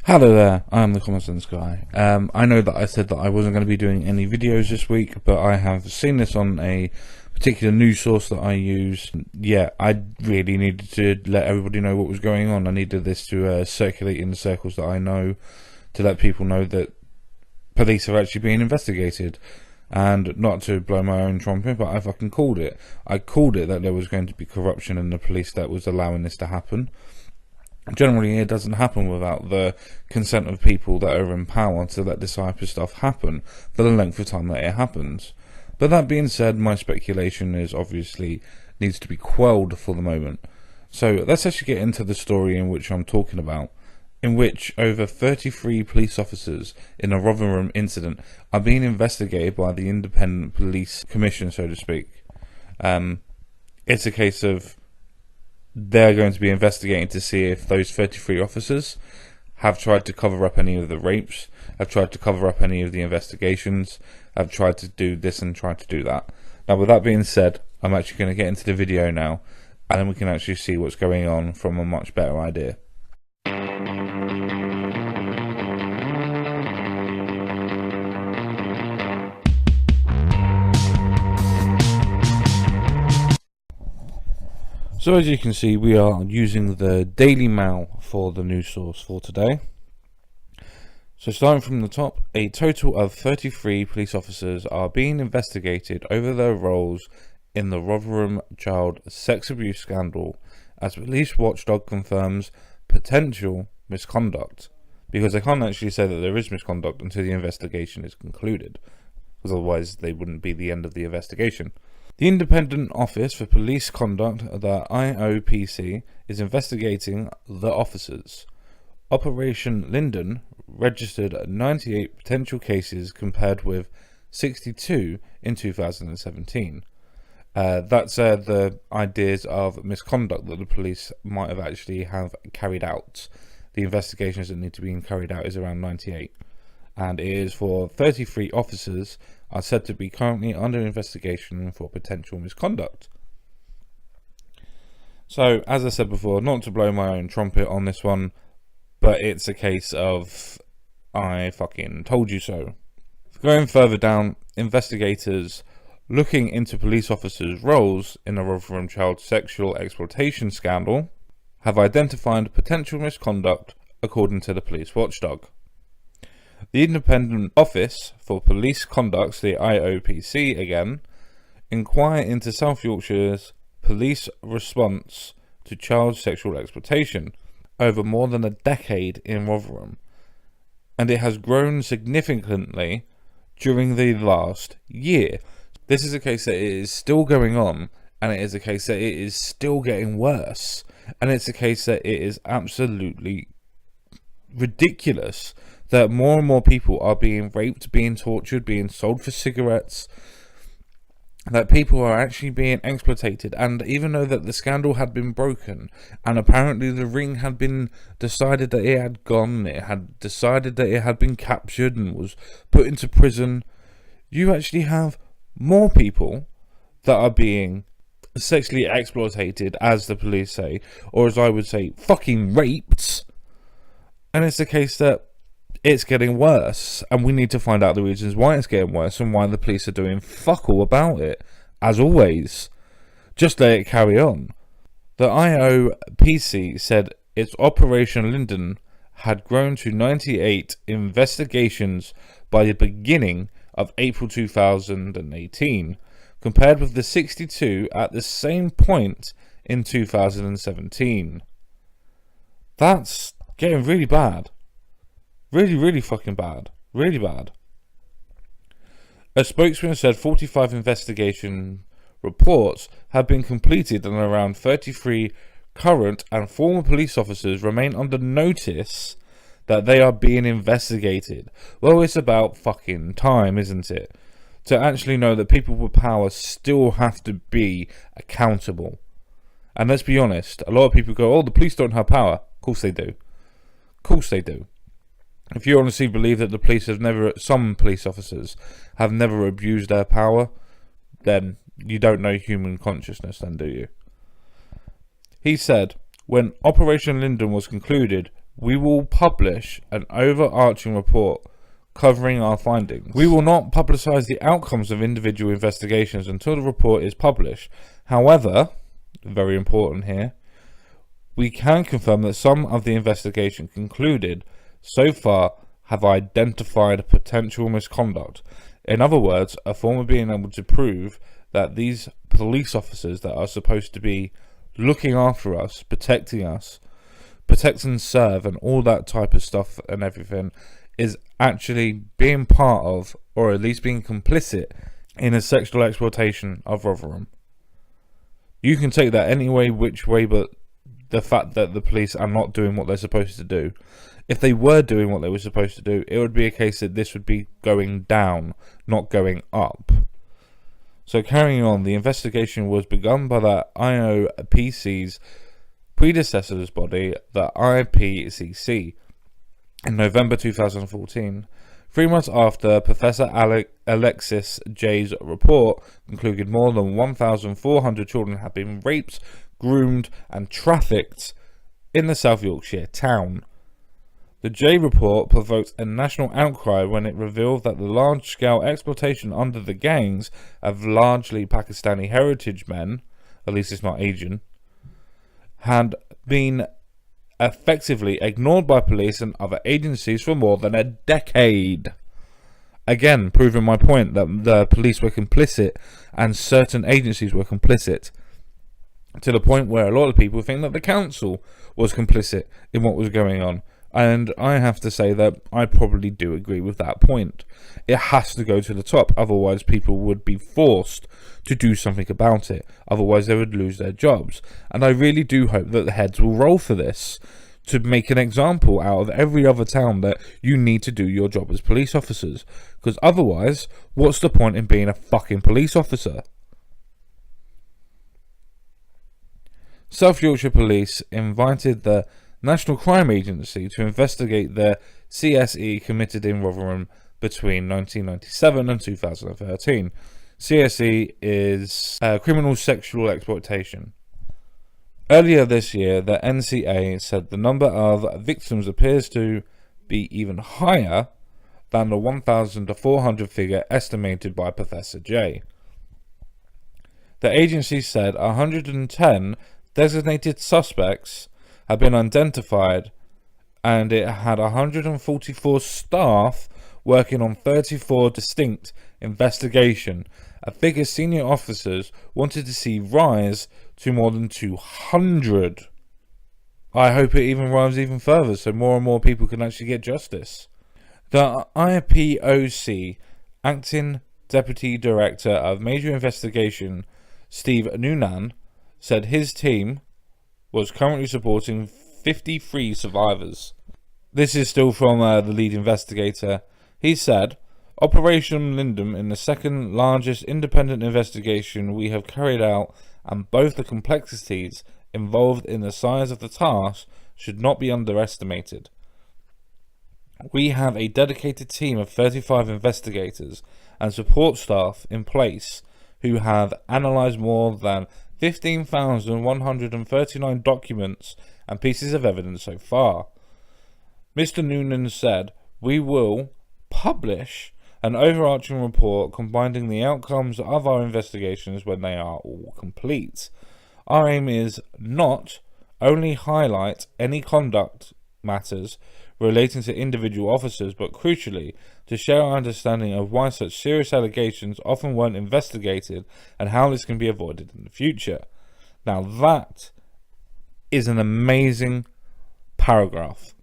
Hello there, I am the Common Sense Guy. I know that I said that I wasn't going to be doing any videos this week, but I have seen this on a particular news source that I use. Yeah, I really needed to let everybody know what was going on. I needed this to circulate in the circles that I know, to let people know that police are actually being investigated. And not to blow my own trumpet, but I fucking called it. I called it that there was going to be corruption in the police that was allowing this to happen. Generally, it doesn't happen without the consent of people that are in power to let this type of stuff happen for the length of time that it happens. But that being said, my speculation is obviously needs to be quelled for the moment. So let's actually get into the story in which I'm talking about, in which over 33 police officers in a Rotherham incident are being investigated by the Independent Police Commission, so to speak. It's a case of they're going to be investigating to see if those 33 officers have tried to cover up any of the rapes, have tried to cover up any of the investigations, have tried to do this and tried to do that. Now, with that being said, I'm actually going to get into the video now, and then we can actually see what's going on from a much better idea. So as you can see, we are using the Daily Mail for the news source for today. So starting from the top, a total of 33 police officers are being investigated over their roles in the Rotherham child sex abuse scandal, as police watchdog confirms potential misconduct. Because they can't actually say that there is misconduct until the investigation is concluded, because otherwise they wouldn't be the end of the investigation. The Independent Office for Police Conduct, the IOPC, is investigating the officers. Operation Linden registered 98 potential cases compared with 62 in 2017. That's the ideas of misconduct that the police might have actually have carried out. The investigations that need to be carried out is around 98. And it is for 33 officers are said to be currently under investigation for potential misconduct. So, as I said before, not to blow my own trumpet on this one, but it's a case of I fucking told you so. Going further down, investigators looking into police officers' roles in the Rotherham child sexual exploitation scandal have identified potential misconduct according to the police watchdog. The Independent Office for Police Conduct, the IOPC again, inquire into South Yorkshire's police response to child sexual exploitation over more than a decade in Rotherham, and it has grown significantly during the last year. This is a case that it is still going on, and it is a case that it is still getting worse, and it's a case that it is absolutely ridiculous that more and more people are being raped, being tortured, being sold for cigarettes, that people are actually being exploited. And even though that the scandal had been broken, and apparently the ring had been decided that it had gone, it had decided that it had been captured and was put into prison, you actually have more people that are being sexually exploited, as the police say, or as I would say, fucking raped. And it's the case that it's getting worse, and we need to find out the reasons why it's getting worse and why the police are doing fuck all about it. As always, just let it carry on. The IOPC said its Operation Linden had grown to 98 investigations by the beginning of April 2018, compared with the 62 at the same point in 2017. That's getting really bad. Really fucking bad. Really bad. A spokesman said 45 investigation reports have been completed and around 33 current and former police officers remain under notice that they are being investigated. Well, it's about fucking time, isn't it? To actually know that people with power still have to be accountable. And let's be honest, a lot of people go, oh, the police don't have power. Of course they do. Of course they do. If you honestly believe that the police have never, some police officers have never abused their power, then you don't know human consciousness, then, do you? He said, when Operation Linden was concluded, we will publish an overarching report covering our findings. We will not publicise the outcomes of individual investigations until the report is published. However, very important here, we can confirm that some of the investigation concluded so far have identified potential misconduct. In other words, a form of being able to prove that these police officers that are supposed to be looking after us, protect and serve and all that type of stuff and everything, is actually being part of, or at least being complicit in a sexual exploitation of Rotherham. You can take that any way, which way, but the fact that the police are not doing what they're supposed to do. If they were doing what they were supposed to do, it would be a case that this would be going down, not going up. So carrying on, the investigation was begun by the IOPC's predecessor's body, the IPCC, in November 2014. 3 months after Professor Alexis J's report concluded more than 1,400 children had been raped, groomed and trafficked in the South Yorkshire town. The J report provoked a national outcry when it revealed that the large-scale exploitation under the gangs of largely Pakistani heritage men, at least it's not Asian, had been effectively ignored by police and other agencies for more than a decade. Again, proving my point that the police were complicit and certain agencies were complicit, to the point where a lot of people think that the council was complicit in what was going on. And I have to say that I probably do agree with that point. It has to go to the top, otherwise people would be forced to do something about it. Otherwise they would lose their jobs. And I really do hope that the heads will roll for this, to make an example out of every other town that you need to do your job as police officers. Because otherwise, what's the point in being a fucking police officer? South Yorkshire Police invited the National Crime Agency to investigate the CSE committed in Rotherham between 1997 and 2013. CSE is criminal sexual exploitation. Earlier this year, the NCA said the number of victims appears to be even higher than the 1,400 figure estimated by Professor J. The agency said 110 designated suspects had been identified, and it had 144 staff working on 34 distinct investigations, a figure senior officers wanted to see rise to more than 200. I hope it even rises even further so more and more people can actually get justice. The IPOC Acting Deputy Director of Major Investigation, Steve Noonan, said his team was currently supporting 53 survivors. This is still from the lead investigator. He said, Operation Lindum is the second largest independent investigation we have carried out, and both the complexities involved in the size of the task should not be underestimated. We have a dedicated team of 35 investigators and support staff in place who have analysed more than 15,139 documents and pieces of evidence so far. Mr. Noonan said, we will publish an overarching report combining the outcomes of our investigations when they are all complete. Our aim is not only highlight any conduct matters relating to individual officers, but crucially, to share our understanding of why such serious allegations often weren't investigated and how this can be avoided in the future. Now that is an amazing paragraph.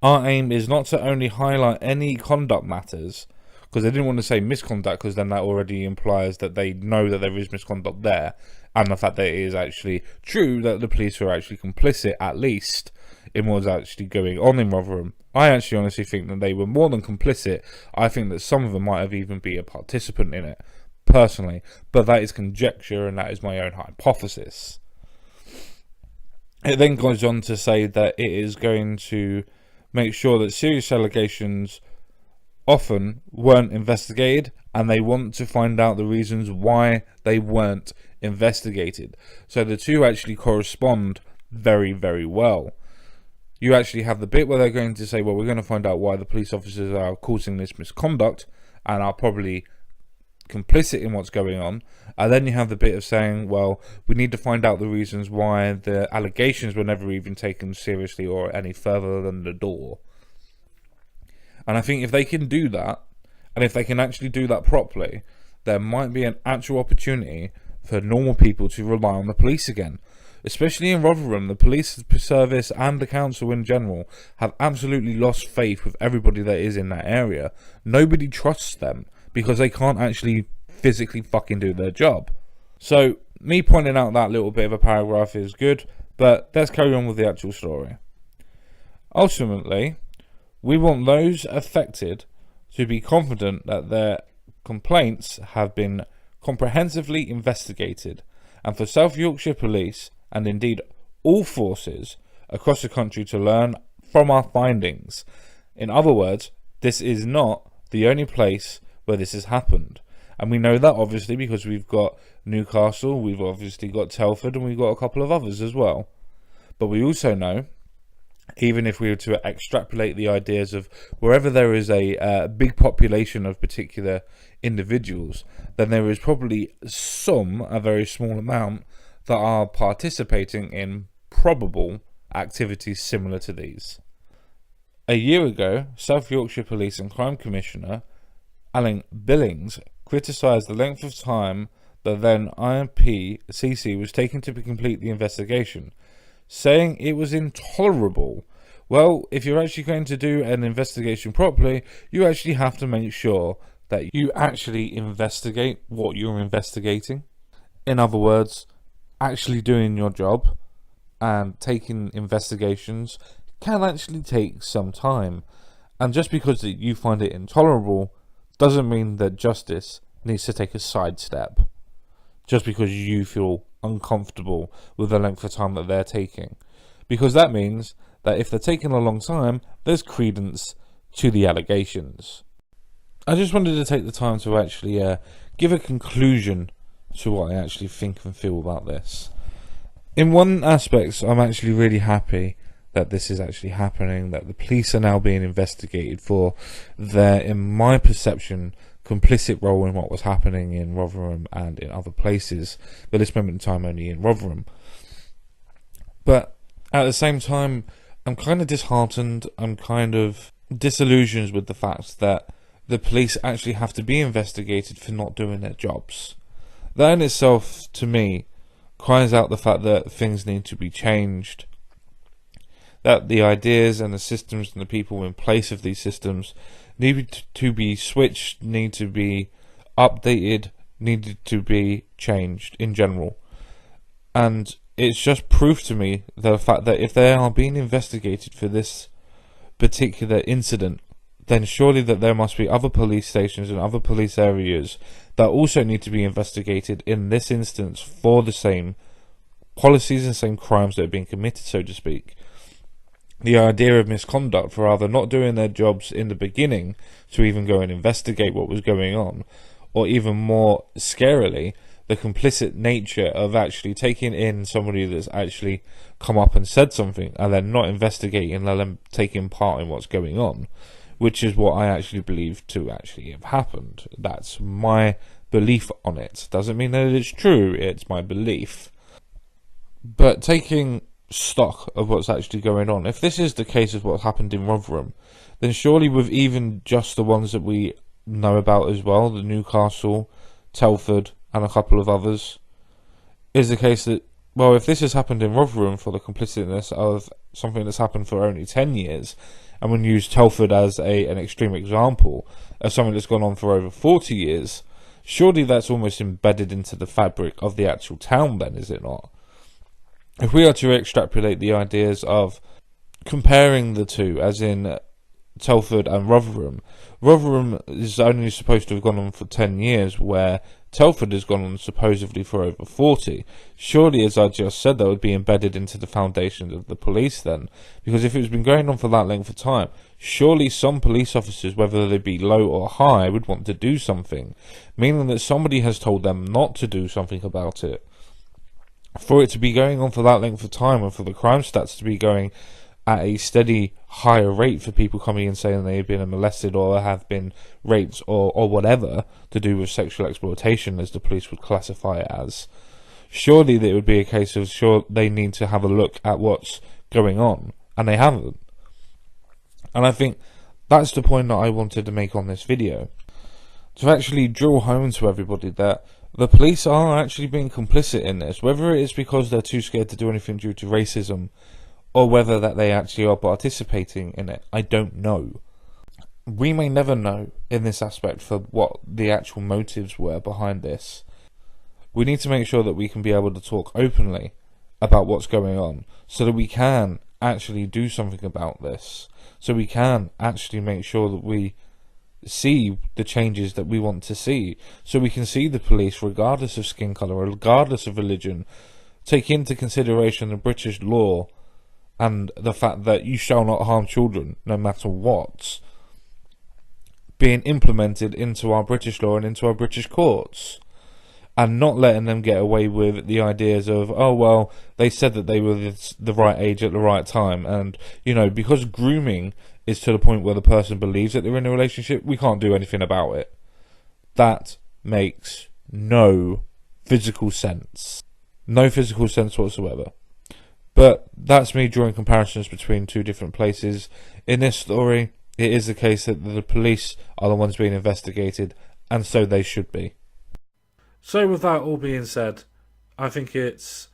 Our aim is not to only highlight any conduct matters, because they didn't want to say misconduct, because then that already implies that they know that there is misconduct there, and the fact that it is actually true that the police were actually complicit, at least, in what was actually going on in Rotherham. I actually honestly think that they were more than complicit. I think that some of them might have even been a participant in it, personally, but that is conjecture and that is my own hypothesis. It then goes on to say that it is going to make sure that serious allegations often weren't investigated, and they want to find out the reasons why they weren't investigated. So the two actually correspond very, very well. You actually have the bit where they're going to say, well, we're going to find out why the police officers are causing this misconduct and are probably complicit in what's going on. And then you have the bit of saying, well, we need to find out the reasons why the allegations were never even taken seriously or any further than the door. And I think if they can do that, and if they can actually do that properly, there might be an actual opportunity for normal people to rely on the police again. Especially in Rotherham, the police service and the council in general have absolutely lost faith with everybody that is in that area. Nobody trusts them because they can't actually physically fucking do their job. So, me pointing out that little bit of a paragraph is good, but let's carry on with the actual story. Ultimately, we want those affected to be confident that their complaints have been comprehensively investigated, and for South Yorkshire Police, and indeed all forces across the country, to learn from our findings. In other words, this is not the only place where this has happened. And we know that obviously because we've got Newcastle, we've obviously got Telford, and we've got a couple of others as well. But we also know, even if we were to extrapolate the ideas of wherever there is a big population of particular individuals, then there is probably a very small amount, that are participating in probable activities similar to these. A year ago, South Yorkshire Police and Crime Commissioner Alan Billings criticised the length of time that then IMP-CC was taking to complete the investigation, saying it was intolerable. Well, if you're actually going to do an investigation properly, you actually have to make sure that you actually investigate what you're investigating. In other words, actually doing your job and taking investigations can actually take some time. And just because you find it intolerable doesn't mean that justice needs to take a sidestep. Just because you feel uncomfortable with the length of time that they're taking. Because that means that if they're taking a long time, there's credence to the allegations. I just wanted to take the time to actually give a conclusion to what I actually think and feel about this. In one aspect, I'm actually really happy that this is actually happening, that the police are now being investigated for their, in my perception, complicit role in what was happening in Rotherham and in other places, but at this moment in time only in Rotherham. But at the same time, I'm kind of disheartened, I'm kind of disillusioned with the fact that the police actually have to be investigated for not doing their jobs. That in itself, to me, cries out the fact that things need to be changed. That the ideas and the systems and the people in place of these systems need to be switched, need to be updated, needed to be changed in general. And it's just proof to me the fact that if they are being investigated for this particular incident, then surely that there must be other police stations and other police areas that also need to be investigated in this instance for the same policies and same crimes that are being committed, so to speak. The idea of misconduct for either not doing their jobs in the beginning to even go and investigate what was going on, or even more scarily, the complicit nature of actually taking in somebody that's actually come up and said something and then not investigating and them taking part in what's going on, which is what I actually believe to actually have happened. That's my belief on it. Doesn't mean that it's true, it's my belief. But taking stock of what's actually going on, if this is the case of what happened in Rotherham, then surely with even just the ones that we know about as well, the Newcastle, Telford and a couple of others, is the case that, well, if this has happened in Rotherham for the complicitness of something that's happened for only 10 years, and when you use Telford as an extreme example of something that's gone on for over 40 years, surely that's almost embedded into the fabric of the actual town then, is it not? If we are to extrapolate the ideas of comparing the two, as in Telford and Rotherham, Rotherham is only supposed to have gone on for 10 years, where Telford has gone on supposedly for over 40. Surely, as I just said, that would be embedded into the foundations of the police then. Because if it's been going on for that length of time, surely some police officers, whether they be low or high, would want to do something. Meaning that somebody has told them not to do something about it. For it to be going on for that length of time, and for the crime stats to be going at a steady higher rate for people coming in saying they've been molested or have been raped or whatever to do with sexual exploitation, as the police would classify it as, surely it would be a case of they need to have a look at what's going on, and they haven't. And I think that's the point that I wanted to make on this video, to actually drill home to everybody that the police are actually being complicit in this, whether it is because they're too scared to do anything due to racism, or whether that they actually are participating in it. I don't know. We may never know in this aspect for what the actual motives were behind this. We need to make sure that we can be able to talk openly about what's going on, so that we can actually do something about this, so we can actually make sure that we see the changes that we want to see, so we can see the police, regardless of skin colour, regardless of religion, take into consideration the British law and the fact that you shall not harm children, no matter what, being implemented into our British law and into our British courts, and not letting them get away with the ideas of, oh well, they said that they were the right age at the right time, and because grooming is to the point where the person believes that they're in a relationship, we can't do anything about it. That makes no physical sense. No physical sense whatsoever. But that's me drawing comparisons between two different places. In this story, it is the case that the police are the ones being investigated, and so they should be. So with that all being said, I think it's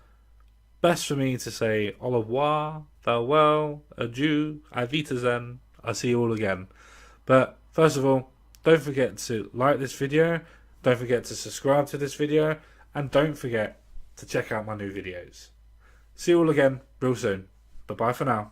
best for me to say au revoir, farewell, adieu, auf Wiedersehen, I'll see you all again. But first of all, don't forget to like this video, don't forget to subscribe to this video, and don't forget to check out my new videos. See you all again real soon. Bye bye for now.